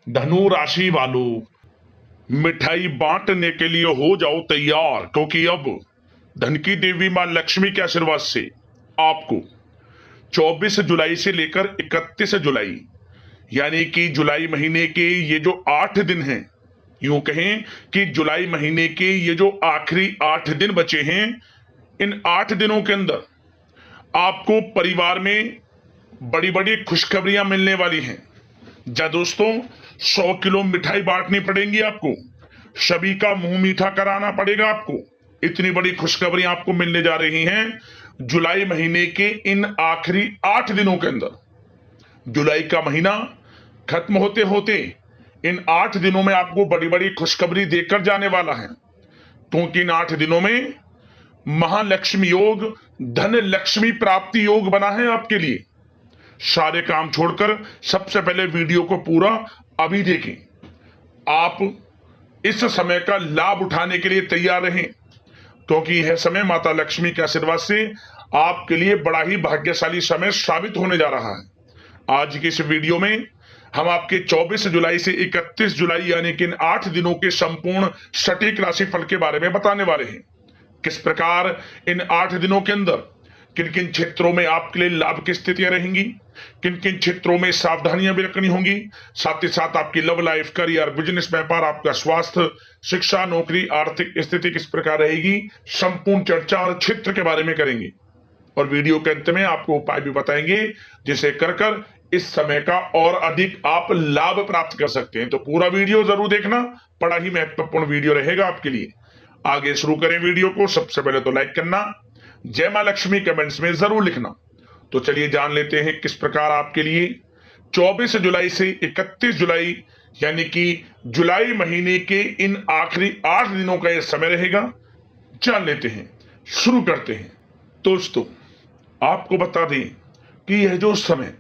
धनु राशि वालों, मिठाई बांटने के लिए हो जाओ तैयार, क्योंकि अब धन की देवी मां लक्ष्मी के आशीर्वाद से आपको 24 जुलाई से लेकर 31 जुलाई यानी कि जुलाई महीने के ये जो 8 दिन हैं, यूं कहें कि जुलाई महीने के ये जो आखिरी 8 दिन बचे हैं, इन 8 दिनों के अंदर आपको परिवार में बड़ी बड़ी खुशखबरियां मिलने वाली हैं। जा दोस्तों, 100 किलो मिठाई बांटनी पड़ेंगी आपको, सभी का मुंह मीठा कराना पड़ेगा आपको। इतनी बड़ी खुशखबरियां आपको मिलने जा रही हैं जुलाई महीने के इन आखिरी 8 दिनों के अंदर। जुलाई का महीना खत्म होते होते इन 8 दिनों में आपको बड़ी बड़ी खुशखबरी देकर जाने वाला है, क्योंकि इन 8 दिनों में महालक्ष्मी योग, धन लक्ष्मी प्राप्ति योग बना है आपके लिए। सारे काम छोड़कर सबसे पहले वीडियो को पूरा अभी देखें। आप इस समय का लाभ उठाने के लिए तैयार रहें, क्योंकि यह समय माता लक्ष्मी के आशीर्वाद से आपके लिए बड़ा ही भाग्यशाली समय साबित होने जा रहा है। आज की इस वीडियो में हम आपके 24 जुलाई से 31 जुलाई यानी कि इन 8 दिनों के संपूर्ण सटीक राशिफल के बारे में बताने वाले हैं। किस प्रकार इन 8 दिनों के अंदर किन किन क्षेत्रों में आपके लिए लाभ की स्थितियां रहेंगी, किन किन क्षेत्रों में सावधानियां भी रखनी होंगी, साथ ही साथ आपकी लव लाइफ, करियर, बिजनेस, व्यापार, आपका स्वास्थ्य, शिक्षा, नौकरी, आर्थिक स्थिति किस प्रकार रहेगी, संपूर्ण चर्चा और क्षेत्र के बारे में करेंगे। और वीडियो के अंत में आपको उपाय भी बताएंगे जिसे कर इस समय का और अधिक आप लाभ प्राप्त कर सकते हैं। तो पूरा वीडियो जरूर देखना, बड़ा ही महत्वपूर्ण वीडियो रहेगा आपके लिए। आगे शुरू करें वीडियो को। सबसे पहले तो लाइक करना, जय मां लक्ष्मी कमेंट्स में जरूर लिखना। तो चलिए जान लेते हैं किस प्रकार आपके लिए 24 जुलाई से 31 जुलाई यानी कि जुलाई महीने के इन आखिरी 8 दिनों का यह समय रहेगा। जान लेते हैं, शुरू करते हैं। दोस्तों, आपको बता दें कि यह जो समय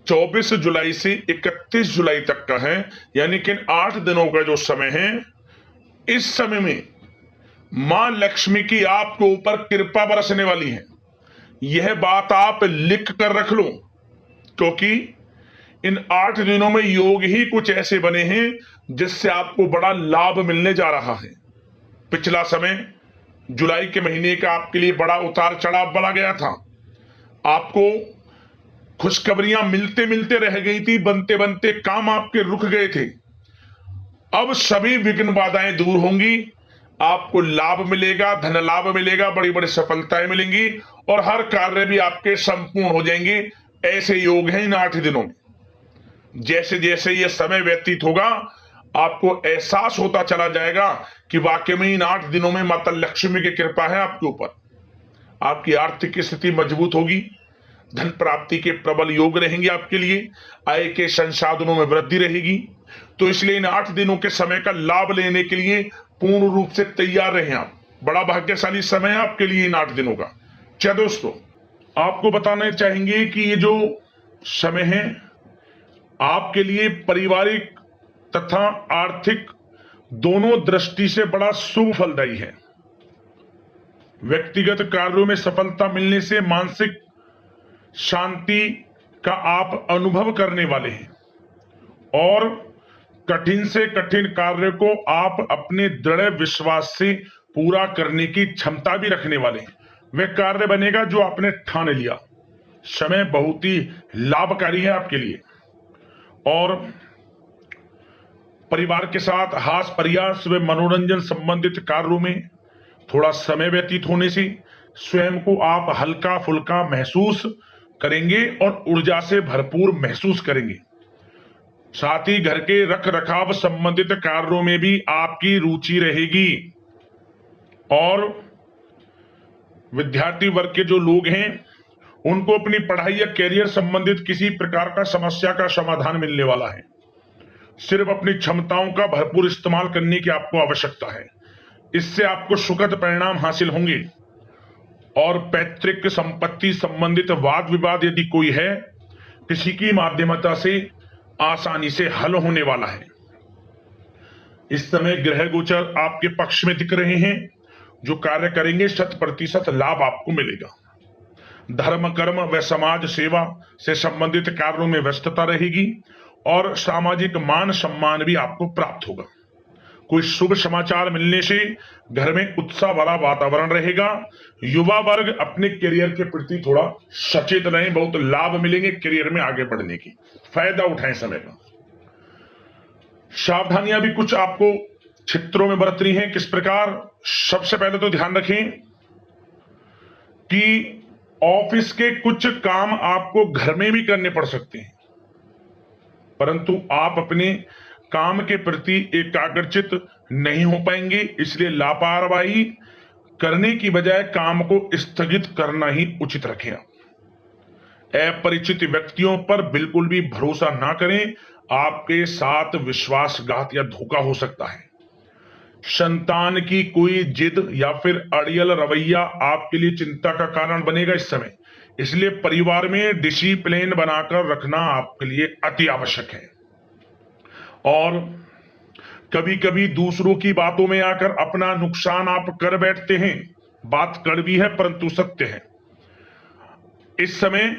24 जुलाई से 31 जुलाई तक का है, यानी कि इन 8 दिनों का जो समय है, इस समय में मां लक्ष्मी की आपके ऊपर कृपा बरसने वाली है। यह बात आप लिख कर रख लो, क्योंकि इन 8 दिनों में योग ही कुछ ऐसे बने हैं जिससे आपको बड़ा लाभ मिलने जा रहा है। पिछला समय जुलाई के महीने का आपके लिए बड़ा उतार चढ़ाव बना गया था। आपको खुशखबरियां मिलते मिलते रह गई थी, बनते बनते काम आपके रुक गए थे। अब सभी विघ्न बाधाएं दूर होंगी, आपको लाभ मिलेगा, धन लाभ मिलेगा, बड़ी बड़ी सफलताएं मिलेंगी और हर कार्य भी आपके संपूर्ण हो जाएंगे। ऐसे योग हैं इन 8 दिनों में। जैसे जैसे ये समय व्यतीत होगा, आपको एहसास होता चला जाएगा कि वाकई में इन 8 दिनों में माता लक्ष्मी की कृपा है आपके ऊपर। आपकी आर्थिक स्थिति मजबूत होगी, धन प्राप्ति के प्रबल योग रहेंगे आपके लिए, आय के संसाधनों में वृद्धि रहेगी। तो इसलिए इन 8 दिनों के समय का लाभ लेने के लिए पूर्ण रूप से तैयार रहें आप। बड़ा भाग्यशाली समय है आपके लिए इन 8 दिनों का। क्या दोस्तों, आपको बताना चाहेंगे कि ये जो समय है आपके लिए पारिवारिक तथा आर्थिक दोनों दृष्टि से बड़ा शुभ फलदायी है। व्यक्तिगत कार्यों में सफलता मिलने से मानसिक शांति का आप अनुभव करने वाले हैं और कठिन से कठिन कार्य को आप अपने दृढ़ विश्वास से पूरा करने की क्षमता भी रखने वाले हैं। वह कार्य बनेगा जो आपने ठान लिया। समय बहुत ही लाभकारी है आपके लिए और परिवार के साथ हास्य प्रयास व मनोरंजन संबंधित कार्यों में थोड़ा समय व्यतीत होने से स्वयं को आप हल्का फुल्का महसूस करेंगे और ऊर्जा से भरपूर महसूस करेंगे। साथ ही घर के रख रखाव संबंधित कार्यों में भी आपकी रुचि रहेगी और विद्यार्थी वर्ग के जो लोग हैं उनको अपनी पढ़ाई या कैरियर संबंधित किसी प्रकार का समस्या का समाधान मिलने वाला है। सिर्फ अपनी क्षमताओं का भरपूर इस्तेमाल करने की आपको आवश्यकता है। इससे आपको सुखद परिणाम हासिल होंगे और पैतृक संपत्ति संबंधित वाद विवाद यदि कोई है, किसी की माध्यमता से आसानी से हल होने वाला है। इस समय ग्रह गोचर आपके पक्ष में दिख रहे हैं। जो कार्य करेंगे 100% लाभ आपको मिलेगा। धर्म, कर्म व समाज सेवा से संबंधित कार्यों में व्यस्तता रहेगी और सामाजिक मान सम्मान भी आपको प्राप्त होगा। कोई शुभ समाचार मिलने से घर में उत्साह भरा वातावरण रहेगा। युवा वर्ग अपने करियर के प्रति थोड़ा सचेत रहें, बहुत लाभ मिलेंगे करियर में आगे बढ़ने की, फायदा उठाएं समय का। सावधानियां भी कुछ आपको क्षेत्रों में बरतनी है। किस प्रकार? सबसे पहले तो ध्यान रखें कि ऑफिस के कुछ काम आपको घर में भी करने पड़ सकते हैं, परंतु आप अपने काम के प्रति एकाग्रचित नहीं हो पाएंगे, इसलिए लापरवाही करने की बजाय काम को स्थगित करना ही उचित रखें। अपरिचित व्यक्तियों पर बिल्कुल भी भरोसा ना करें, आपके साथ विश्वासघात या धोखा हो सकता है। संतान की कोई जिद या फिर अड़ियल रवैया आपके लिए चिंता का कारण बनेगा इस समय, इसलिए परिवार में डिसिप्लिन बनाकर रखना आपके लिए अति आवश्यक है। और कभी कभी दूसरों की बातों में आकर अपना नुकसान आप कर बैठते हैं। बात कड़वी है परंतु सत्य है। इस समय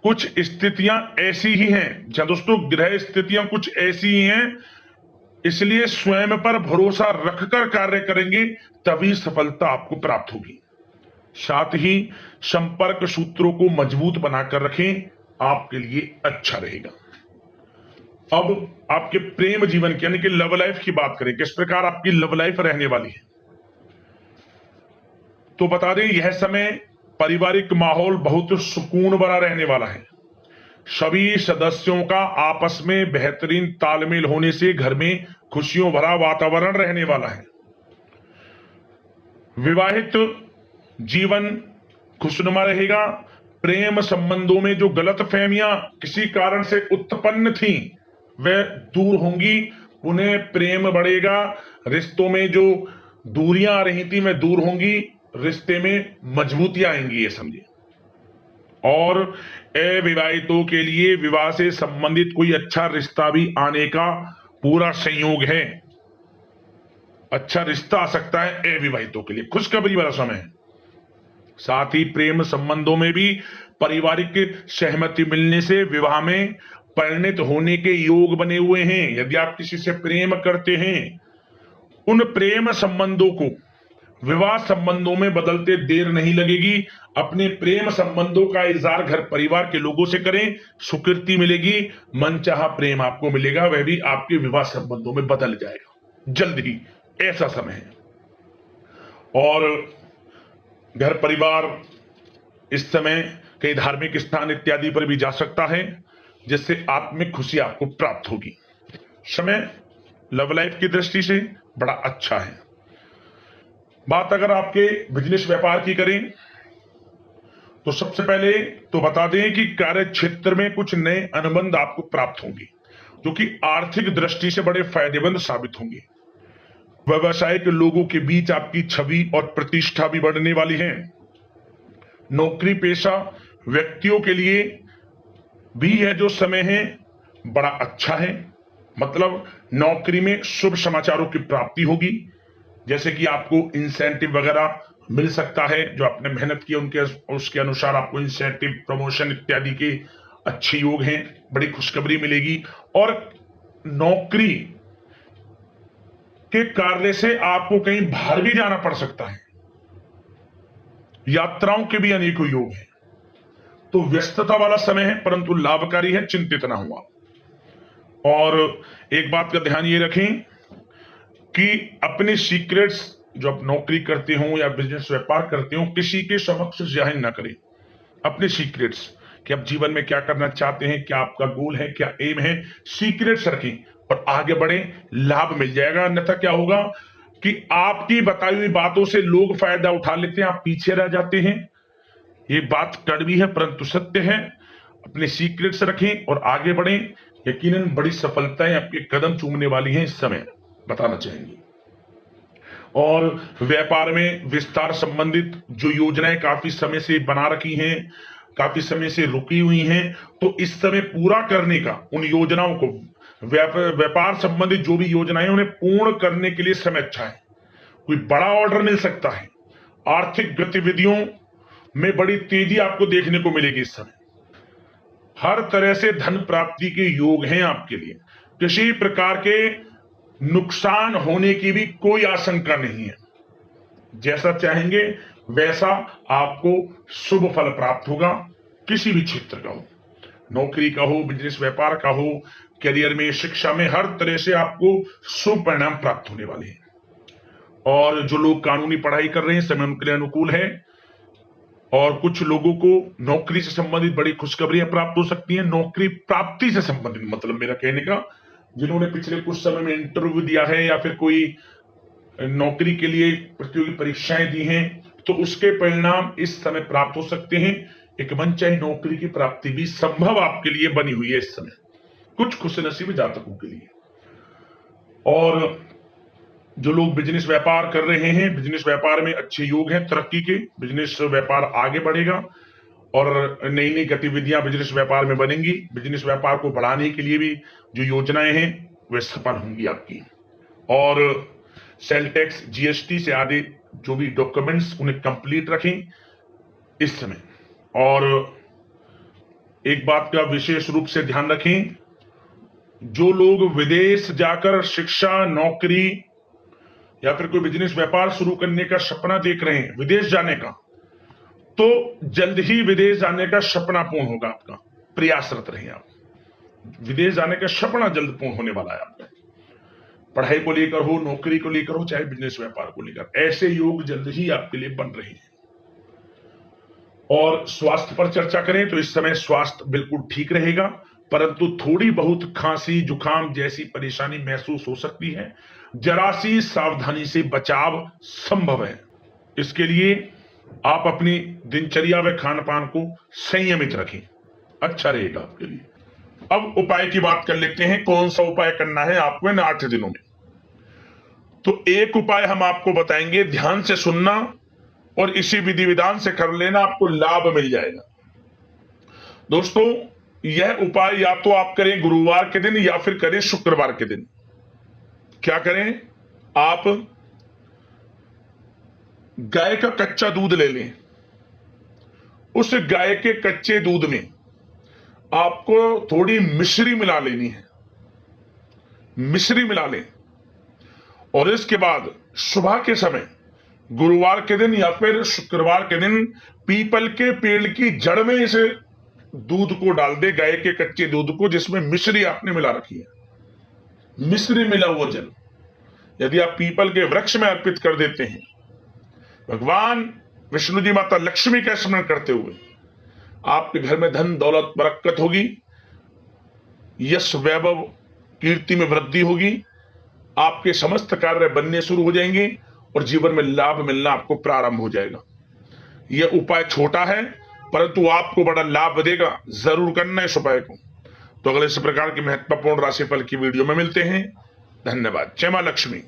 कुछ स्थितियां ऐसी ही हैं, जहां दोस्तों ग्रह स्थितियां कुछ ऐसी ही हैं, इसलिए स्वयं पर भरोसा रखकर कार्य करेंगे तभी सफलता आपको प्राप्त होगी। साथ ही संपर्क सूत्रों को मजबूत बनाकर रखें, आपके लिए अच्छा रहेगा। अब आपके प्रेम जीवन की यानी कि लव लाइफ की बात करें, किस प्रकार आपकी लव लाइफ रहने वाली है। तो बता दें, यह समय पारिवारिक माहौल बहुत सुकून भरा रहने वाला है। सभी सदस्यों का आपस में बेहतरीन तालमेल होने से घर में खुशियों भरा वातावरण रहने वाला है। विवाहित जीवन खुशनुमा रहेगा। प्रेम संबंधों में जो गलतफहमियां किसी कारण से उत्पन्न थी वह दूर होंगी, उन्हें प्रेम बढ़ेगा। रिश्तों में जो दूरियां आ रही थी वह दूर होंगी, रिश्ते में मजबूतियां आएंगी, ये समझिए। और अविवाहितों के लिए विवाह से संबंधित कोई अच्छा रिश्ता भी आने का पूरा संयोग है। अच्छा रिश्ता आ सकता है अविवाहितों के लिए, खुशखबरी वाला समय है। साथ ही प्रेम संबंधों में भी पारिवारिक सहमति मिलने से विवाह में परिणत होने के योग बने हुए हैं। यदि आप किसी से प्रेम करते हैं, उन प्रेम संबंधों को विवाह संबंधों में बदलते देर नहीं लगेगी। अपने प्रेम संबंधों का इजहार घर परिवार के लोगों से करें, स्वीकृति मिलेगी, मनचाहा प्रेम आपको मिलेगा, वह भी आपके विवाह संबंधों में बदल जाएगा जल्द ही, ऐसा समय है। और घर परिवार इस समय कई धार्मिक स्थान इत्यादि पर भी जा सकता है, जिससे आत्मिक खुशी आपको प्राप्त होगी। समय लव लाइफ की दृष्टि से बड़ा अच्छा है। बात अगर आपके बिजनेस व्यापार की करें तो सबसे पहले तो बता दें कि कार्य क्षेत्र में कुछ नए अनुबंध आपको प्राप्त होंगे, जो कि आर्थिक दृष्टि से बड़े फायदेमंद साबित होंगे। व्यवसायिक लोगों के बीच आपकी छवि और प्रतिष्ठा भी बढ़ने वाली है। नौकरी पेशा व्यक्तियों के लिए भी यह जो समय है बड़ा अच्छा है। मतलब नौकरी में शुभ समाचारों की प्राप्ति होगी, जैसे कि आपको इंसेंटिव वगैरह मिल सकता है, जो आपने मेहनत की उनके उसके अनुसार आपको इंसेंटिव, प्रमोशन इत्यादि के अच्छे योग हैं, बड़ी खुशखबरी मिलेगी। और नौकरी के कार्य से आपको कहीं बाहर भी जाना पड़ सकता है, यात्राओं के भी अनेकों योग हैं। तो व्यस्तता वाला समय है परंतु लाभकारी है, चिंतित ना हुआ। और एक बात का ध्यान ये रखें कि अपने सीक्रेट्स जो आप नौकरी करते हो या बिजनेस व्यापार करते हो, किसी के समक्ष जाहिर ना करें अपने सीक्रेट्स, कि आप जीवन में क्या करना चाहते हैं, क्या आपका गोल है, क्या एम है, सीक्रेट्स रखें और आगे बढ़े, लाभ मिल जाएगा। अन्यथा क्या होगा कि आपकी बताई हुई बातों से लोग फायदा उठा लेते हैं, आप पीछे रह जाते हैं। ये बात कड़वी है परंतु सत्य है। अपने सीक्रेट्स रखें और आगे बढ़ें, यकीनन बड़ी सफलताएं आपके कदम चूमने वाली हैं इस समय, बताना चाहेंगे। और व्यापार में विस्तार संबंधित जो योजनाएं काफी समय से बना रखी हैं, काफी समय से रुकी हुई हैं, तो इस समय पूरा करने का, उन योजनाओं को, व्यापार संबंधित जो भी योजनाएं उन्हें पूर्ण करने के लिए समय अच्छा है। कोई बड़ा ऑर्डर मिल सकता है। आर्थिक गतिविधियों में बड़ी तेजी आपको देखने को मिलेगी इस समय। हर तरह से धन प्राप्ति के योग हैं आपके लिए। किसी प्रकार के नुकसान होने की भी कोई आशंका नहीं है। जैसा चाहेंगे वैसा आपको शुभ फल प्राप्त होगा। किसी भी क्षेत्र का हो, नौकरी का हो, बिजनेस व्यापार का हो, करियर में, शिक्षा में, हर तरह से आपको शुभ परिणाम प्राप्त होने वाले हैं। और जो लोग कानूनी पढ़ाई कर रहे हैं समय उनके लिए अनुकूल है। और कुछ लोगों को नौकरी से संबंधित बड़ी खुशखबरियां प्राप्त हो सकती हैं। नौकरी प्राप्ति से संबंधित मतलब मेरा कहने का, जिन्होंने पिछले कुछ समय में इंटरव्यू दिया है या फिर कोई नौकरी के लिए प्रतियोगी परीक्षाएं दी हैं, तो उसके परिणाम इस समय प्राप्त हो सकते हैं। एक मनचाही नौकरी की प्राप्ति भी संभव आपके लिए बनी हुई है इस समय, कुछ खुशनसीब जातकों के लिए। और जो लोग बिजनेस व्यापार कर रहे हैं, बिजनेस व्यापार में अच्छे योग हैं तरक्की के। बिजनेस व्यापार आगे बढ़ेगा और नई नई गतिविधियां बिजनेस व्यापार में बनेंगी। बिजनेस व्यापार को बढ़ाने के लिए भी जो योजनाएं हैं वे सफल होंगी आपकी। और सेल टैक्स, जीएसटी से आदि जो भी डॉक्यूमेंट्स उन्हें कंप्लीट रखें इस समय। और एक बात का विशेष रूप से ध्यान रखें, जो लोग विदेश जाकर शिक्षा, नौकरी या फिर कोई बिजनेस व्यापार शुरू करने का सपना देख रहे हैं, विदेश जाने का, तो जल्द ही विदेश जाने का सपना पूर्ण होगा आपका। प्रयासरत रहिए आप। विदेश जाने का सपना जल्द पूर्ण होने वाला है आपका। पढ़ाई को लेकर हो, नौकरी को लेकर हो, चाहे बिजनेस व्यापार को लेकर, ऐसे योग जल्द ही आपके लिए बन रहे हैं। और स्वास्थ्य पर चर्चा करें तो इस समय स्वास्थ्य बिल्कुल ठीक रहेगा, परंतु थोड़ी बहुत खांसी, जुकाम जैसी परेशानी महसूस हो सकती है। जरा सी सावधानी से बचाव संभव है। इसके लिए आप अपनी दिनचर्या व खान पान को संयमित रखें, अच्छा रहेगा आपके लिए। अब उपाय की बात कर लेते हैं, कौन सा उपाय करना है आपको इन 8 दिनों में। तो एक उपाय हम आपको बताएंगे, ध्यान से सुनना और इसी विधि विधान से कर लेना, आपको लाभ मिल जाएगा। दोस्तों, यह उपाय या तो आप करें गुरुवार के दिन या फिर करें शुक्रवार के दिन। क्या करें, आप गाय का कच्चा दूध ले लें। उस गाय के कच्चे दूध में आपको थोड़ी मिश्री मिला लेनी है, मिश्री मिला लें। और इसके बाद सुबह के समय, गुरुवार के दिन या फिर शुक्रवार के दिन, पीपल के पेड़ की जड़ में इस दूध को डाल दे, गाय के कच्चे दूध को जिसमें मिश्री आपने मिला रखी है। मिश्री मिला हुआ जल यदि आप पीपल के वृक्ष में अर्पित कर देते हैं, भगवान विष्णु जी, माता लक्ष्मी का स्मरण करते हुए, आपके घर में धन दौलत बरकत होगी, यश वैभव कीर्ति में वृद्धि होगी, आपके समस्त कार्य बनने शुरू हो जाएंगे और जीवन में लाभ मिलना आपको प्रारंभ हो जाएगा। यह उपाय छोटा है परंतु आपको बड़ा लाभ देगा। जरूर करना इस उपाय को। तो अगले इस प्रकार की महत्वपूर्ण राशिफल की वीडियो में मिलते हैं। धन्यवाद। जय मां लक्ष्मी।